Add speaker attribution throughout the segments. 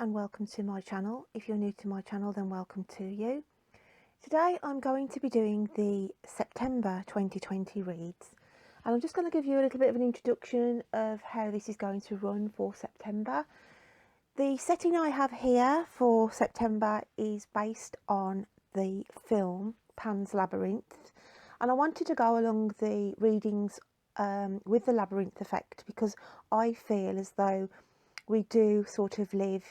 Speaker 1: and welcome to my channel. If you're new to my channel, then welcome to you. Today I'm going to be doing the September 2020 reads, and I'm just going to give you a little bit of an introduction of how this is going to run for September. The setting I have here for September is based on the film Pan's Labyrinth, and I wanted to go along the readings with the labyrinth effect because I feel as though we do sort of live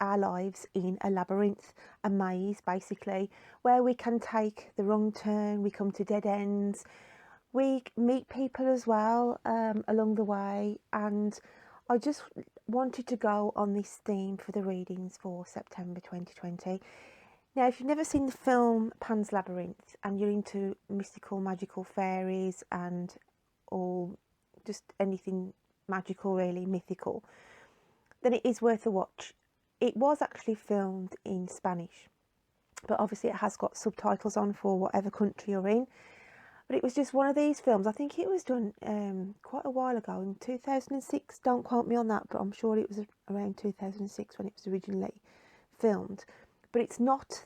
Speaker 1: our lives in a labyrinth, a maze basically, where we can take the wrong turn, we come to dead ends, we meet people as well along the way, and I just wanted to go on this theme for the readings for September 2020. Now, if you've never seen the film Pan's Labyrinth and you're into mystical, magical fairies and all, just anything magical really, mythical, then it is worth a watch. It was actually filmed in Spanish, but obviously it has got subtitles on for whatever country you're in. But it was just one of these films. I think it was done quite a while ago, in 2006. Don't quote me on that, but I'm sure it was around 2006 when it was originally filmed. But it's not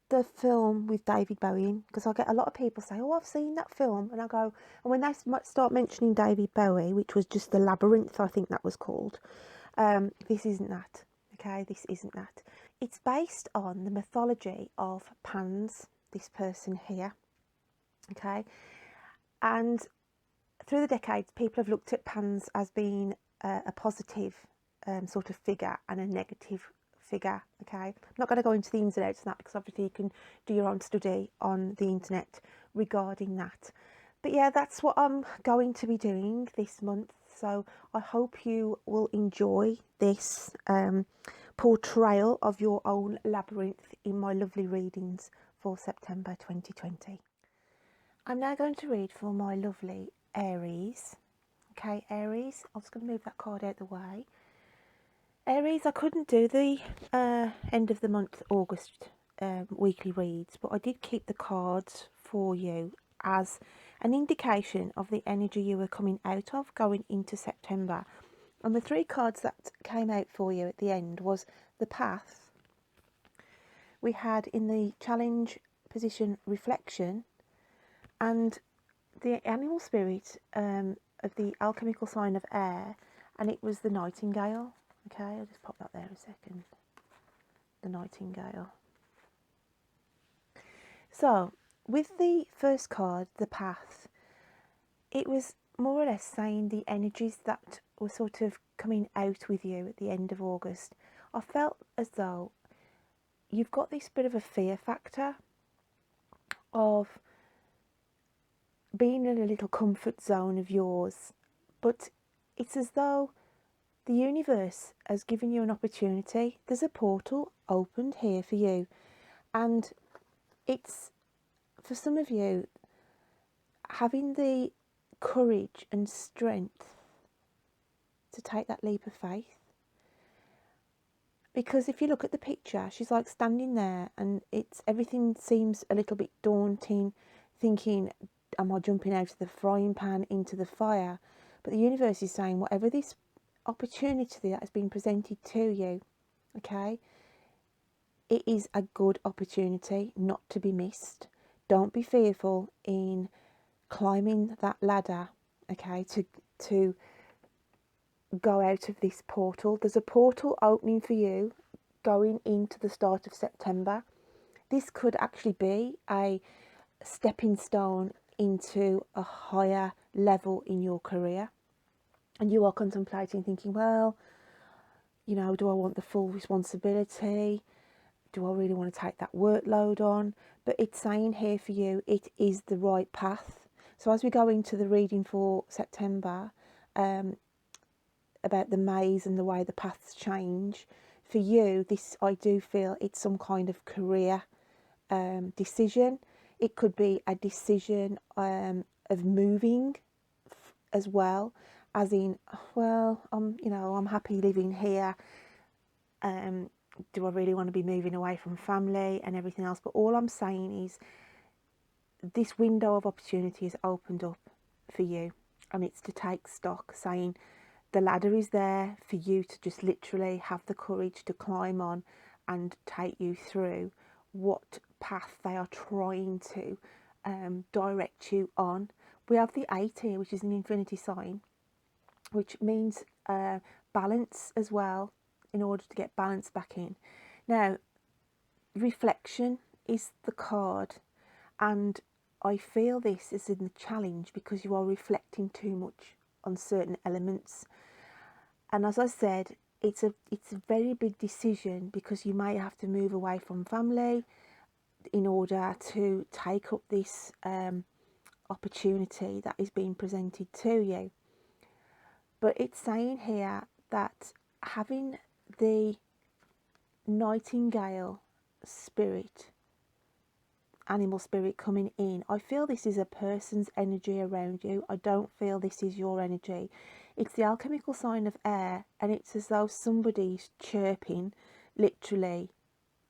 Speaker 1: the film with David Bowie in, because I get a lot of people say, oh, I've seen that film, and I go, and when they start mentioning David Bowie, which was just The Labyrinth, I think that was called, this isn't that. Okay, this isn't that. It's based on the mythology of Pan's, this person here. Okay, and through the decades, people have looked at Pan's as being a positive sort of figure and a negative figure. Okay, I'm not going to go into the ins and outs of that because obviously you can do your own study on the internet regarding that. But yeah, that's what I'm going to be doing this month. So I hope you will enjoy this portrayal of your own labyrinth in my lovely readings for September 2020. I'm now going to read for my lovely Aries. Okay, Aries, I'm just going to move that card out the way. Aries, I couldn't do the end of the month August weekly reads, but I did keep the cards for you as an indication of the energy you were coming out of going into September. And the three cards that came out for you at the end was the Path. We had in the challenge position Reflection, and the animal spirit of the alchemical sign of air, and it was the Nightingale. Okay, I'll just pop that there a second. The Nightingale. So with the first card, the Path, it was more or less saying the energies that were sort of coming out with you at the end of August. I felt as though you've got this bit of a fear factor of being in a little comfort zone of yours, but it's as though the universe has given you an opportunity. There's a portal opened here for you, and it's, for some of you, having the courage and strength to take that leap of faith. Because if you look at the picture, she's like standing there and everything seems a little bit daunting, thinking, am I jumping out of the frying pan into the fire? But the universe is saying, whatever this opportunity that has been presented to you, okay, it is a good opportunity not to be missed. Don't be fearful in climbing that ladder, okay, to go out of this portal. There's a portal opening for you going into the start of September. This could actually be a stepping stone into a higher level in your career, and you are contemplating, thinking, well, you know, do I want the full responsibility? Do I really want to take that workload on? But it's saying here for you, it is the right path. So as we go into the reading for September, about the maze and the way the paths change, for you, this, I do feel it's some kind of career decision. It could be a decision of moving as well, as in, well, I'm happy living here. Do I really want to be moving away from family and everything else? But all I'm saying is this window of opportunity is opened up for you, and it's to take stock, saying the ladder is there for you to just literally have the courage to climb on and take you through what path they are trying to direct you on. We have the 8 here, which is an infinity sign, which means balance as well, in order to get balance back in. Now, reflection is the card, and I feel this is in the challenge because you are reflecting too much on certain elements. And as I said, it's a very big decision, because you may have to move away from family in order to take up this opportunity that is being presented to you. But it's saying here that having the nightingale spirit, animal spirit coming in, I feel this is a person's energy around you. I don't feel this is your energy. It's the alchemical sign of air, and it's as though somebody's chirping, literally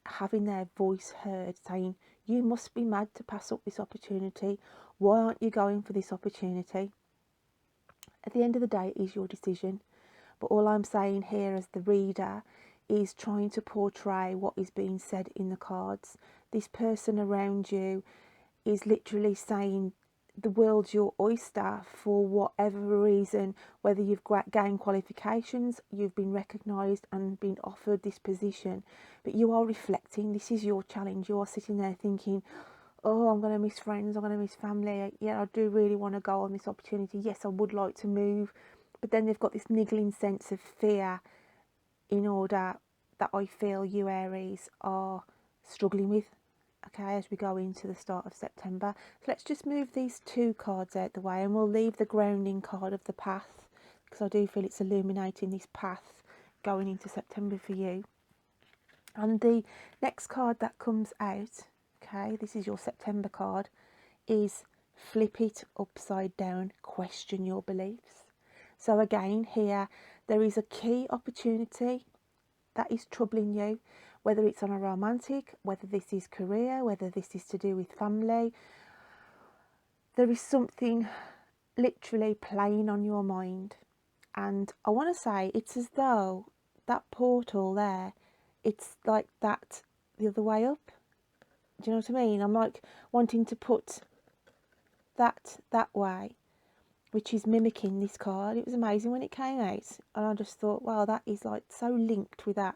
Speaker 1: having their voice heard, saying, you must be mad to pass up this opportunity. Why aren't you going for this opportunity? At the end of the day, it is your decision. But all I'm saying here as the reader is trying to portray what is being said in the cards. This person around you is literally saying the world's your oyster for whatever reason, whether you've gained qualifications, you've been recognised and been offered this position, but you are reflecting. This is your challenge. You are sitting there thinking, oh, I'm going to miss friends, I'm going to miss family. Yeah, I do really want to go on this opportunity. Yes, I would like to move. But then they've got this niggling sense of fear in order that I feel you Aries are struggling with, okay, as we go into the start of September. So let's just move these 2 cards out the way, and we'll leave the grounding card of the path, because I do feel it's illuminating this path going into September for you. And the next card that comes out, okay, this is your September card, is flip it upside down, question your beliefs. So again, here there is a key opportunity that is troubling you, whether it's on a romantic, whether this is career, whether this is to do with family. There is something literally playing on your mind, and I want to say it's as though that portal there, it's like that the other way up. Do you know what I mean? I'm like wanting to put that way, which is mimicking this card. It was amazing when it came out, and I just thought, wow, that is like so linked with that.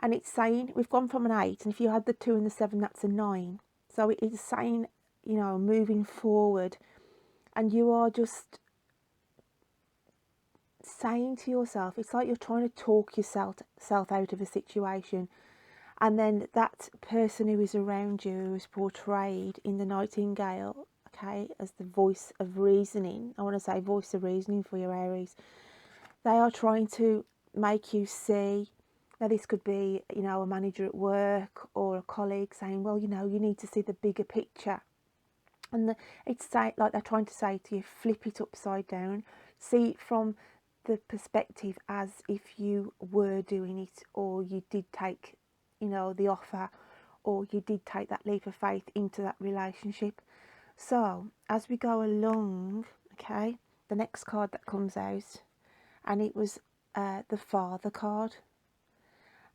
Speaker 1: And it's saying we've gone from an 8, and if you had the 2 and the 7, that's a 9. So it is saying, you know, moving forward, and you are just saying to yourself, it's like you're trying to talk yourself out of a situation, and then that person who is around you, who is portrayed in the nightingale, okay, as the voice of reasoning. I want to say voice of reasoning for your Aries. They are trying to make you see. Now, this could be, you know, a manager at work or a colleague saying, well, you know, you need to see the bigger picture. And it's like they're trying to say to you, flip it upside down. See it from the perspective as if you were doing it, or you did take, you know, the offer, or you did take that leap of faith into that relationship. So as we go along, okay, the next card that comes out, and it was the Father card.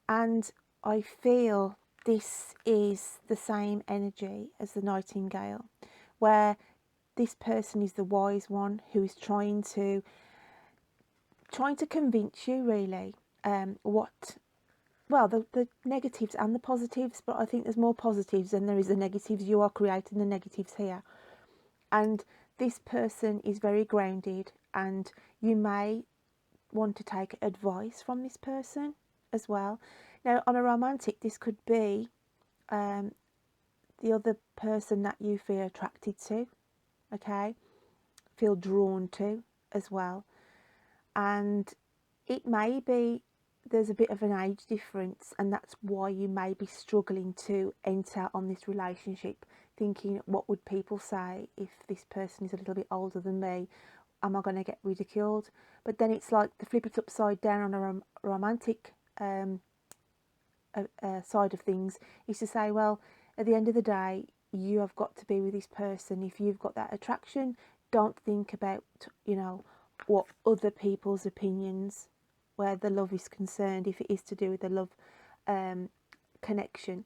Speaker 1: And I feel this is the same energy as the Nightingale, where this person is the wise one who is trying to convince you, really, the negatives and the positives, but I think there's more positives than there is the negatives. You are creating the negatives here. And this person is very grounded, and you may want to take advice from this person as well. Now, on a romantic, this could be the other person that you feel attracted to, okay, feel drawn to as well. And it may be there's a bit of an age difference, and that's why you may be struggling to enter on this relationship, thinking, what would people say if this person is a little bit older than me? Am I going to get ridiculed? But then it's like the flip it upside down on a romantic side of things is to say, well, at the end of the day, you have got to be with this person. If you've got that attraction, don't think about, you know, what other people's opinions, where the love is concerned, if it is to do with the love connection,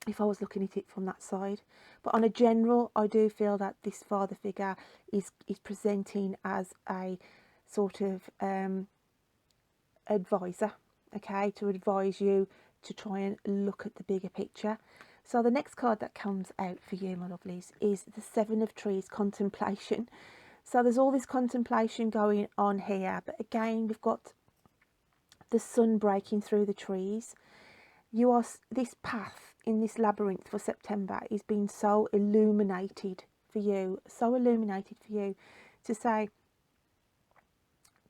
Speaker 1: if I was looking at it from that side. But on a general, I do feel that this father figure is presenting as a sort of advisor, okay, to advise you to try and look at the bigger picture. So the next card that comes out for you, my lovelies, is the Seven of Trees, contemplation. So there's all this contemplation going on here, but again, we've got the sun breaking through the trees. You are, this path in this labyrinth for September is being so illuminated for you, to say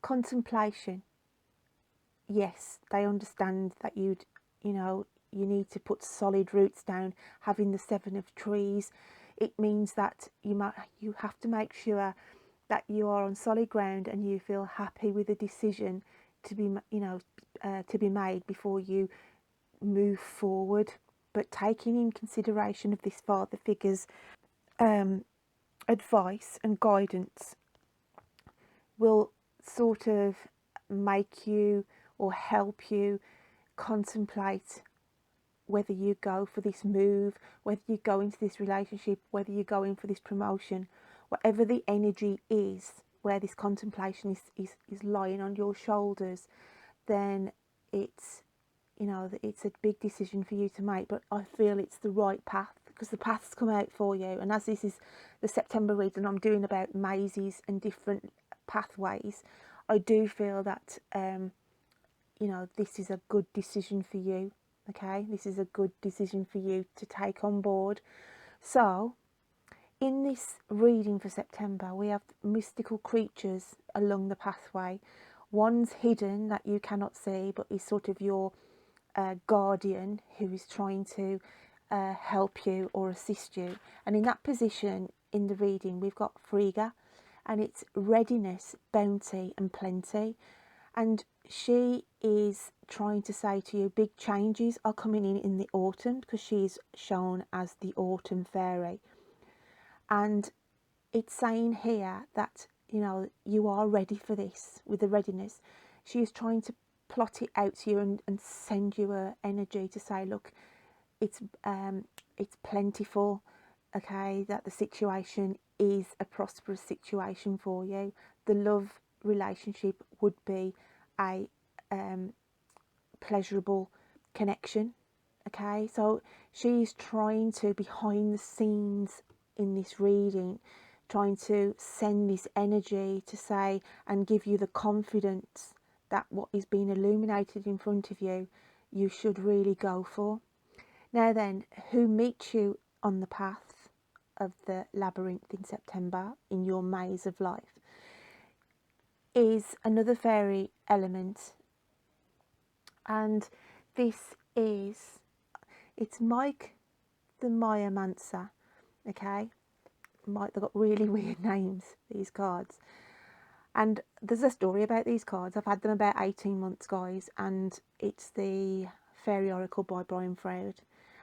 Speaker 1: contemplation. Yes, they understand that you need to put solid roots down. Having the Seven of Trees, it means that you have to make sure that you are on solid ground and you feel happy with the decision to be to be made before you move forward. But taking in consideration of this father figure's advice and guidance will sort of make you or help you contemplate whether you go for this move, whether you go into this relationship, whether you go in for this promotion, whatever the energy is, where this contemplation is lying on your shoulders, then it's, it's a big decision for you to make. But I feel it's the right path, because the path's come out for you. And as this is the September read and I'm doing about mazes and different pathways, I do feel that this is a good decision for you. Okay, this is a good decision for you to take on board. So in this reading for September, we have mystical creatures along the pathway. One's hidden that you cannot see, but is sort of your guardian who is trying to help you or assist you. And in that position in the reading, we've got Frigga, and it's readiness, bounty and plenty. And she is trying to say to you, big changes are coming in the autumn, because she's shown as the autumn fairy. And it's saying here that, you are ready for this with the readiness. She is trying to plot it out to you and send you a energy to say, look, it's plentiful, okay, that the situation is a prosperous situation for you. The love relationship would be a pleasurable connection, okay. So she's trying to, behind the scenes in this reading, trying to send this energy to say and give you the confidence that what is being illuminated in front of you, you should really go for. Now then, who meets you on the path of the labyrinth in September, in your maze of life, is another fairy element. And it's Mike the Mayamancer, okay. Mike, they've got really weird names, these cards. And there's a story about these cards. I've had them about 18 months, guys, and it's the Fairy Oracle by Brian Froud.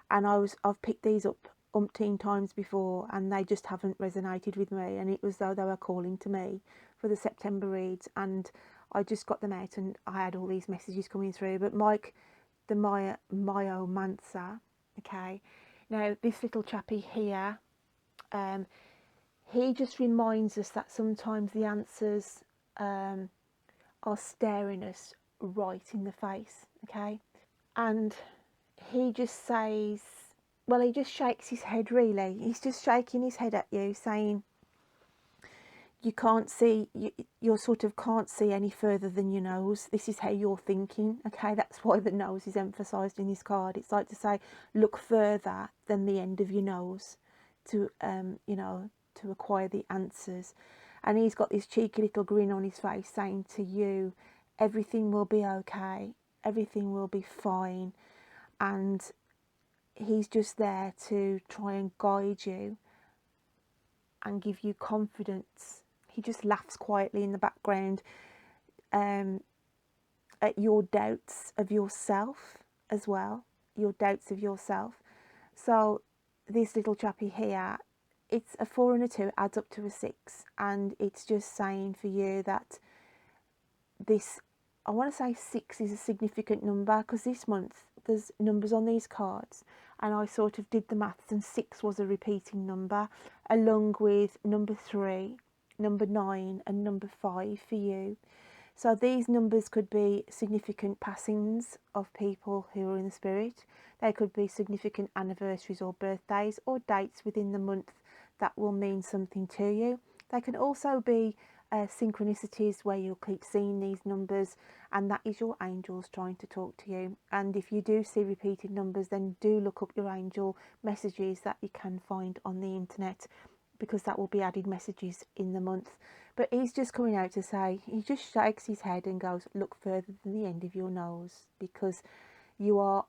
Speaker 1: And I've picked these up umpteen times before, and they just haven't resonated with me. And it was though they were calling to me for the September reads, and I just got them out, and I had all these messages coming through. But Mike, the Mayomancer, okay. Now this little chappy here, he just reminds us that sometimes the answers are staring us right in the face, okay? And he just says, well, he just shakes his head, really. He's just shaking his head at you, saying, you can't see, you sort of can't see any further than your nose. This is how you're thinking, okay? That's why the nose is emphasised in this card. It's like to say, look further than the end of your nose to, to acquire the answers. And he's got this cheeky little grin on his face, saying to you, everything will be okay, everything will be fine. And he's just there to try and guide you and give you confidence. He just laughs quietly in the background at your doubts of yourself as well, your doubts of yourself. So this little chappy here, it's a 4 and a 2 adds up to a 6, and it's just saying for you that this, I want to say 6 is a significant number, because this month there's numbers on these cards, and I sort of did the maths, and 6 was a repeating number, along with number 3, number 9 and number 5 for you. So these numbers could be significant passings of people who are in the spirit. They could be significant anniversaries or birthdays, or dates within the month that will mean something to you. They can also be synchronicities where you'll keep seeing these numbers, and that is your angels trying to talk to you. And if you do see repeated numbers, then do look up your angel messages that you can find on the internet, because that will be added messages in the month. But he's just coming out to say, he just shakes his head and goes, look further than the end of your nose, because you are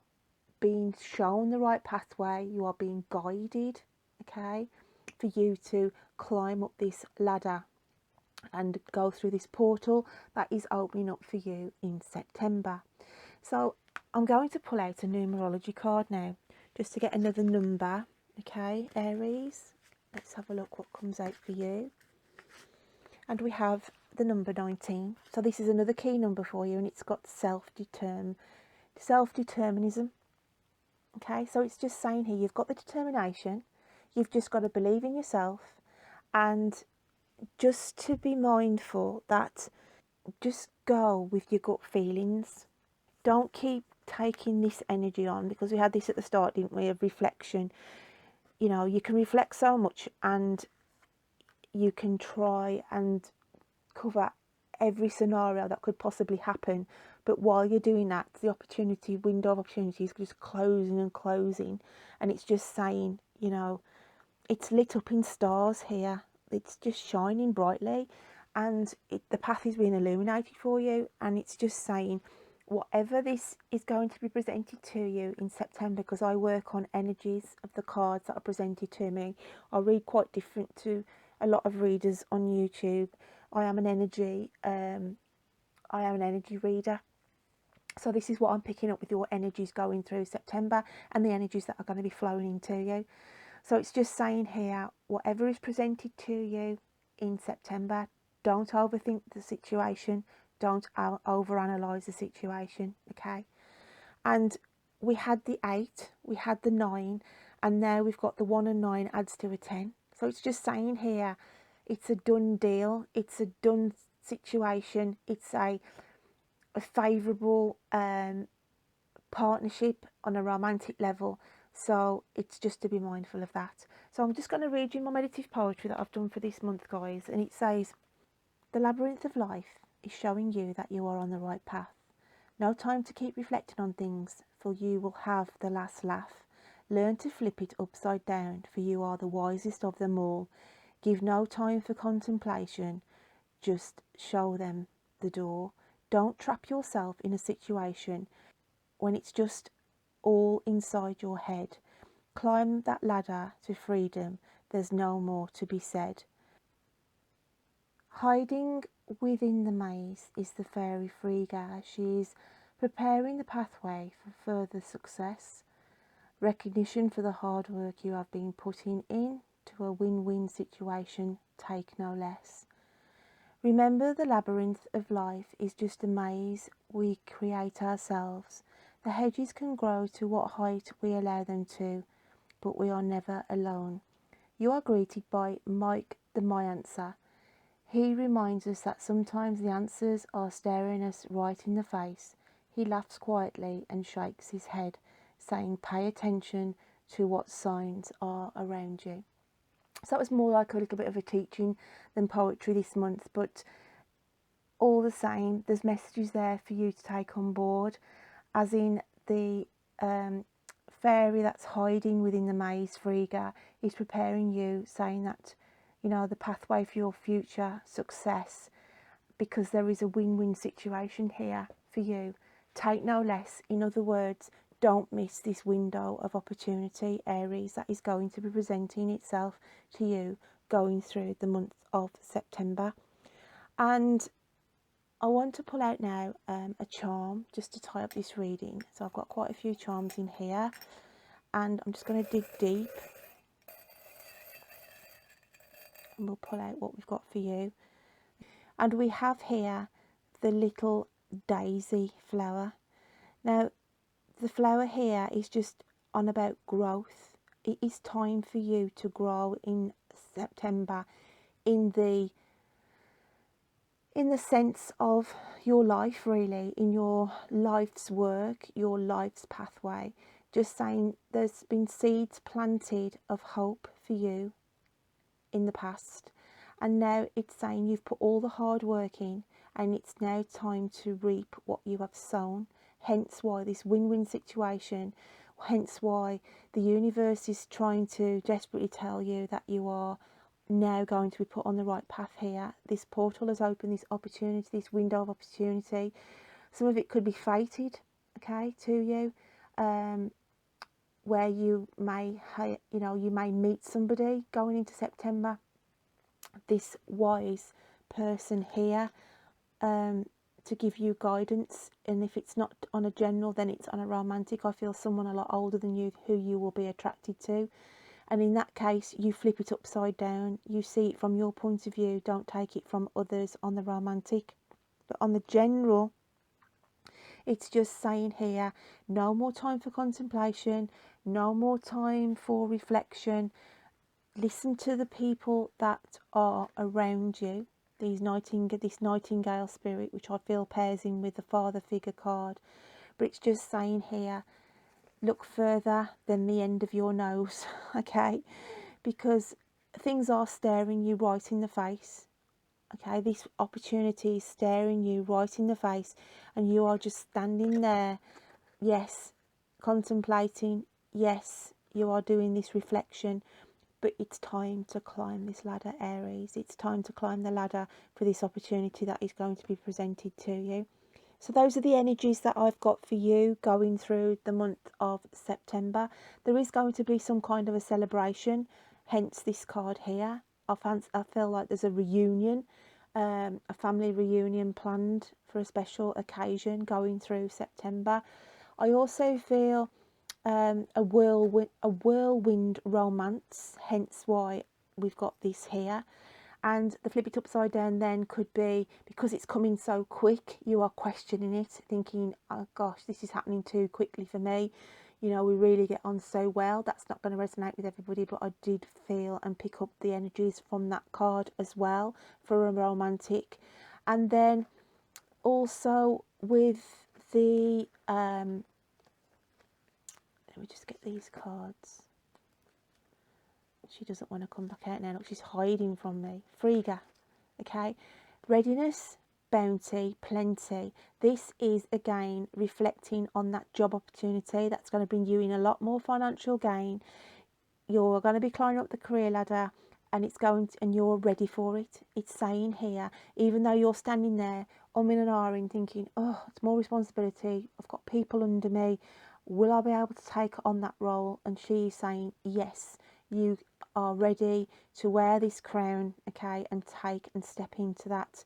Speaker 1: being shown the right pathway, you are being guided, okay, for you to climb up this ladder and go through this portal that is opening up for you in September. So I'm going to pull out a numerology card now, just to get another number, okay, Aries. Let's have a look what comes out for you. And we have the number 19. So this is another key number for you, and it's got self-determinism. Okay, so it's just saying here, you've got the determination, you've just got to believe in yourself, and just to be mindful that just go with your gut feelings. Don't keep taking this energy on, because we had this at the start, didn't we, of reflection. You know, you can reflect so much, and you can try and cover every scenario that could possibly happen, but while you're doing that, the window of opportunity is just closing and closing, and it's just saying, you know, it's lit up in stars here, it's just shining brightly, and the path is being illuminated for you, and it's just saying, whatever this is going to be presented to you in September, because I work on energies of the cards that are presented to me. I read quite different to a lot of readers on YouTube. I am an energy reader. So this is what I'm picking up with your energies going through September, and the energies that are going to be flowing into you. So it's just saying here, whatever is presented to you in September, don't overthink the situation, don't overanalyze the situation, okay? And we had the 8, we had the 9, and now we've got the 1 and 9 adds to a 10. So it's just saying here, it's a done deal, it's a done situation, it's a favourable partnership on a romantic level. So it's just to be mindful of that. So I'm just going to read you my meditative poetry that I've done for this month, guys, and it says, the labyrinth of life is showing you that you are on the right path. No time to keep reflecting on things, for you will have the last laugh. Learn to flip it upside down, for you are the wisest of them all. Give no time for contemplation, just show them the door. Don't trap yourself in a situation when it's just all inside your head. Climb that ladder to freedom, there's no more to be said. Hiding within the maze is the fairy Frigga. She is preparing the pathway for further success. Recognition for the hard work you have been putting in to a win-win situation, take no less. Remember, the labyrinth of life is just a maze we create ourselves. The hedges can grow to what height we allow them to, but we are never alone. You are greeted by Mike the My Answer. He reminds us that sometimes the answers are staring us right in the face. He laughs quietly and shakes his head, saying, pay attention to what signs are around you. So that was more like a little bit of a teaching than poetry this month, but all the same, there's messages there for you to take on board, as in the fairy that's hiding within the maze, Frigga, is preparing you, saying that, you know, the pathway for your future success, because there is a win-win situation here for you. Take no less. In other words, don't miss this window of opportunity, Aries, that is going to be presenting itself to you going through the month of September. And I want to pull out now a charm just to tie up this reading. So I've got quite a few charms in here, and I'm just going to dig deep. and we'll pull out what we've got for you. And we have here the little daisy flower. Now, the flower here is just on about growth. It is time for you to grow in September in the sense of your life, really, in your life's work, your life's pathway. Just saying, there's been seeds planted of hope for you in the past, and now it's saying you've put all the hard work in, and it's now time to reap what you have sown. Hence why this win-win situation, hence why the universe is trying to desperately tell you that you are now going to be put on the right path here. This portal has opened, this opportunity, this window of opportunity. Some of it could be fated, okay, to you, where you may, you may meet somebody going into September. This wise person here, to give you guidance, and if it's not on a general, then it's on a romantic. I feel someone a lot older than you who you will be attracted to, and in that case you flip it upside down. You see it from your point of view, don't take it from others on the romantic. But on the general, it's just saying here, no more time for contemplation, no more time for reflection. Listen to the people that are around you. This nightingale spirit, which I feel pairs in with the father figure card. But it's just saying here, look further than the end of your nose, okay? Because things are staring you right in the face, okay? This opportunity is staring you right in the face, and you are just standing there, yes, contemplating, yes, you are doing this reflection. But it's time to climb this ladder, Aries. It's time to climb the ladder for this opportunity that is going to be presented to you. So those are the energies that I've got for you going through the month of September. There is going to be some kind of a celebration, hence this card here. I feel like there's a reunion, a family reunion planned for a special occasion going through September. I also feel a whirlwind romance, hence why we've got this here. And the flip it upside down then could be, because it's coming so quick, you are questioning it, thinking, oh gosh, this is happening too quickly for me. You know, we really get on so well. That's not going to resonate with everybody, but I did feel and pick up the energies from that card as well for a romantic. And then also with the let me just get these cards. She doesn't want to come back out now. Look, she's hiding from me. Frigga, okay? Readiness, bounty, plenty. This is, again, reflecting on that job opportunity that's going to bring you in a lot more financial gain. You're going to be climbing up the career ladder, and and you're ready for it. It's saying here, even though you're standing there, umming and ahhing, thinking, oh, it's more responsibility. I've got people under me. Will I be able to take on that role? And she's saying, yes, you are ready to wear this crown, okay, and take and step into that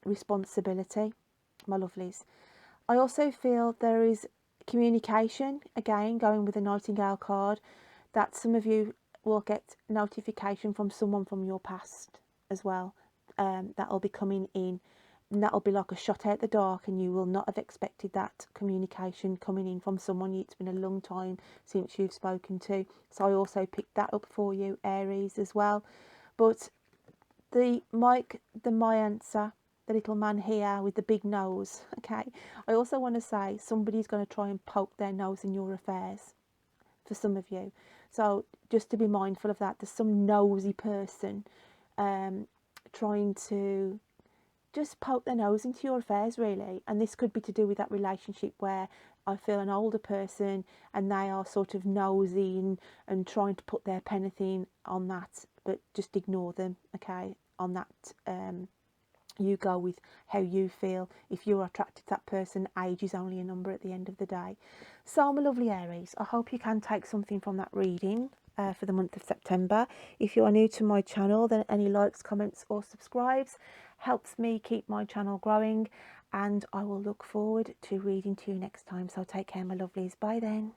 Speaker 1: responsibility, my lovelies. I also feel there is communication, again, going with the Nightingale card, that some of you will get notification from someone from your past as well. That'll be coming in. And that'll be like a shot out the dark, and you will not have expected that communication coming in from someone it's been a long time since you've spoken to. So I also picked that up for you, Aries, as well. But my answer, the little man here with the big nose, okay, I also want to say somebody's going to try and poke their nose in your affairs for some of you. So just to be mindful of that. There's some nosy person trying to just poke their nose into your affairs, really. And this could be to do with that relationship where I feel an older person and they are sort of nosy and trying to put their penny on that, but just ignore them, okay, on that. You go with how you feel. If you're attracted to that person, age is only a number at the end of the day. So, my lovely Aries, I hope you can take something from that reading for the month of September. If you are new to my channel, then any likes, comments or subscribes helps me keep my channel growing, and I will look forward to reading to you next time. So take care, my lovelies. Bye then.